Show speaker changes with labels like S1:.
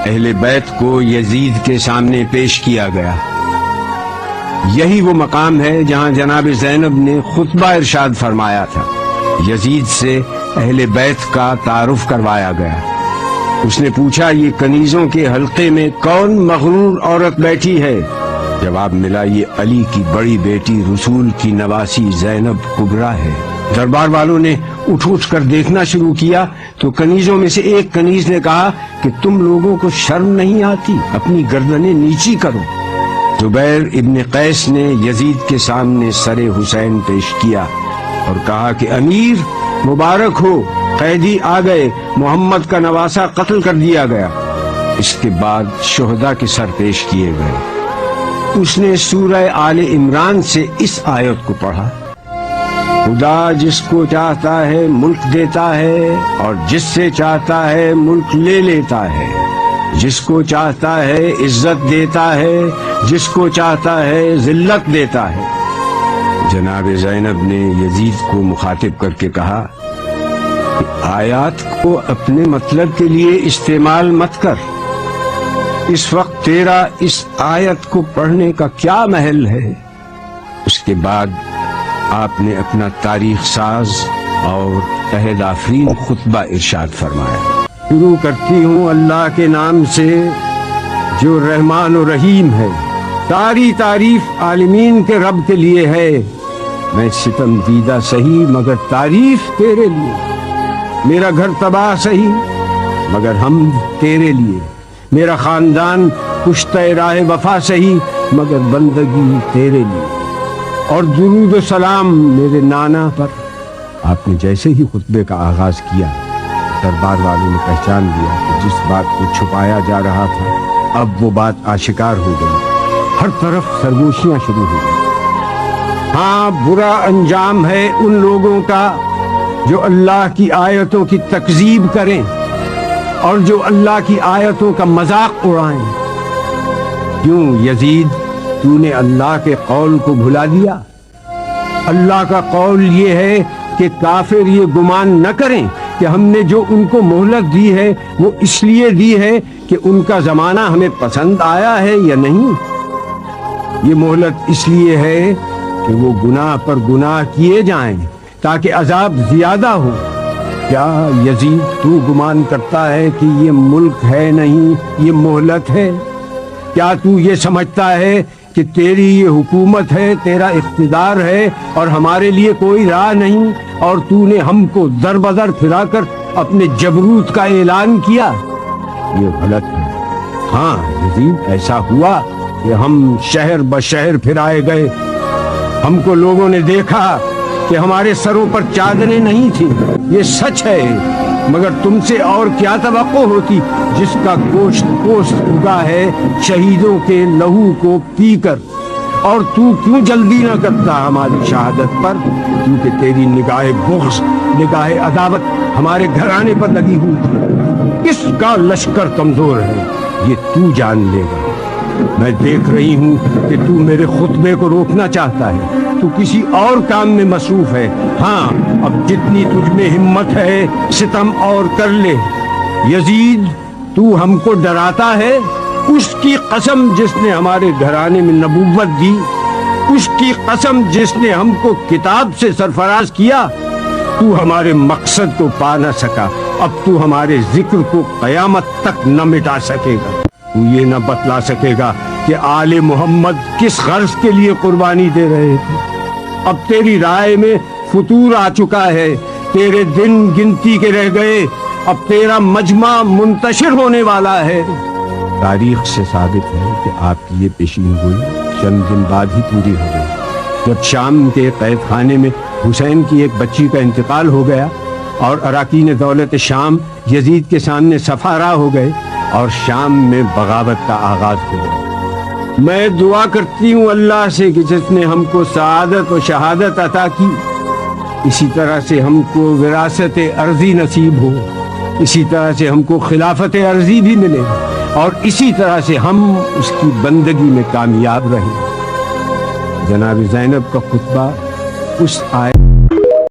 S1: اہل بیت کو یزید کے سامنے پیش کیا گیا۔ یہی وہ مقام ہے جہاں جناب زینب نے خطبہ ارشاد فرمایا تھا۔ یزید سے اہل بیت کا تعارف کروایا گیا۔ اس نے پوچھا، یہ کنیزوں کے حلقے میں کون مغرور عورت بیٹھی ہے؟ جواب ملا، یہ علی کی بڑی بیٹی رسول کی نواسی زینب کبریٰ ہے۔ دربار والوں نے اٹھ کر دیکھنا شروع کیا تو کنیزوں میں سے ایک کنیز نے کہا کہ تم لوگوں کو شرم نہیں آتی؟ اپنی گردنیں نیچی کرو۔ زبیر ابن قیس نے یزید کے سامنے سر حسین پیش کیا اور کہا کہ امیر مبارک ہو، قیدی آ گئے، محمد کا نواسہ قتل کر دیا گیا۔ اس کے بعد شہداء کے سر پیش کیے گئے۔ اس نے سورہ آل عمران سے اس آیت کو پڑھا، خدا جس کو چاہتا ہے ملک دیتا ہے اور جس سے چاہتا ہے ملک لے لیتا ہے، جس کو چاہتا ہے عزت دیتا ہے، جس کو چاہتا ہے ذلت دیتا ہے۔ جناب زینب نے یزید کو مخاطب کر کے کہا کہ آیات کو اپنے مطلب کے لیے استعمال مت کر، اس وقت تیرا اس آیت کو پڑھنے کا کیا محل ہے؟ اس کے بعد آپ نے اپنا تاریخ ساز اور عہد آفرین خطبہ ارشاد فرمایا۔ شروع کرتی ہوں اللہ کے نام سے جو رحمان و رحیم ہے، ساری تعریف عالمین کے رب کے لیے ہے۔ میں ستم دیدہ سہی مگر تعریف تیرے لیے، میرا گھر تباہ سہی مگر ہم تیرے لیے، میرا خاندان کشتہ راہ وفا سہی مگر بندگی تیرے لیے، اور درود و سلام میرے نانا پر۔ آپ نے جیسے ہی خطبے کا آغاز کیا، دربار والوں نے پہچان لیا کہ جس بات کو چھپایا جا رہا تھا اب وہ بات آشکار ہو گئی۔ ہر طرف سرگوشیاں شروع ہو گئی۔ ہاں، برا انجام ہے ان لوگوں کا جو اللہ کی آیتوں کی تکذیب کریں اور جو اللہ کی آیتوں کا مذاق اڑائیں۔ کیوں یزید، تو نے اللہ کے قول کو بھلا دیا؟ اللہ کا قول یہ ہے کہ کافر یہ گمان نہ کریں کہ ہم نے جو ان کو مہلت دی ہے وہ اس لیے دی ہے کہ ان کا زمانہ ہمیں پسند آیا ہے یا نہیں۔ یہ مہلت اس لیے ہے کہ وہ گناہ پر گناہ کیے جائیں تاکہ عذاب زیادہ ہو۔ کیا یزید تو گمان کرتا ہے کہ یہ ملک ہے نہیں، یہ مہلت ہے؟ کیا تو یہ سمجھتا ہے کہ تیری یہ حکومت ہے، تیرا اقتدار ہے اور ہمارے لیے کوئی راہ نہیں، اور تو نے ہم کو در بدر پھرا کر اپنے جبروت کا اعلان کیا؟ یہ غلط ہے۔ ہاں یزید، ایسا ہوا کہ ہم شہر بشہر پھرائے گئے، ہم کو لوگوں نے دیکھا کہ ہمارے سروں پر چادریں نہیں تھیں، یہ سچ ہے، مگر تم سے اور کیا توقع ہوتی جس کا گوشت پوست اگا ہے شہیدوں کے لہو کو پی کر؟ اور تو کیوں جلدی نہ کرتا ہماری شہادت پر؟ کیونکہ تیری نگاہ بغض، نگاہ عداوت ہمارے گھرانے پر لگی ہوئی تھی۔ کس کا لشکر کمزور ہے یہ تو جان لے گا۔ میں دیکھ رہی ہوں کہ تو میرے خطبے کو روکنا چاہتا ہے، تو کسی اور کام میں مصروف ہے۔ ہاں، اب جتنی تجھ میں ہمت ہے ستم اور کر لے۔ یزید، تو ہم کو ڈراتا ہے؟ اس کی قسم جس نے ہمارے گھرانے میں نبوت دی، اس کی قسم جس نے ہم کو کتاب سے سرفراز کیا، تو ہمارے مقصد کو پا نہ سکا، اب تو ہمارے ذکر کو قیامت تک نہ مٹا سکے گا۔ تو یہ نہ بتلا سکے گا کہ آل محمد کس غرض کے لیے قربانی دے رہے تھے۔ اب تیری رائے میں فتور آ چکا ہے، تیرے دن گنتی کے رہ گئے، اب تیرا مجمع منتشر ہونے والا ہے۔ تاریخ سے ثابت ہے کہ آپ کی یہ پیشین گوئی چند دن بعد ہی پوری ہو گئی، جب شام کے قید خانے میں حسین کی ایک بچی کا انتقال ہو گیا اور اراکین دولت شام یزید کے سامنے سفارا ہو گئے اور شام میں بغاوت کا آغاز ہو گیا۔ میں دعا کرتی ہوں اللہ سے کہ جس نے ہم کو سعادت و شہادت عطا کی، اسی طرح سے ہم کو وراثت ارضی نصیب ہو، اسی طرح سے ہم کو خلافت ارضی بھی ملے، اور اسی طرح سے ہم اس کی بندگی میں کامیاب رہیں۔ جناب زینب کا خطبہ اس آیت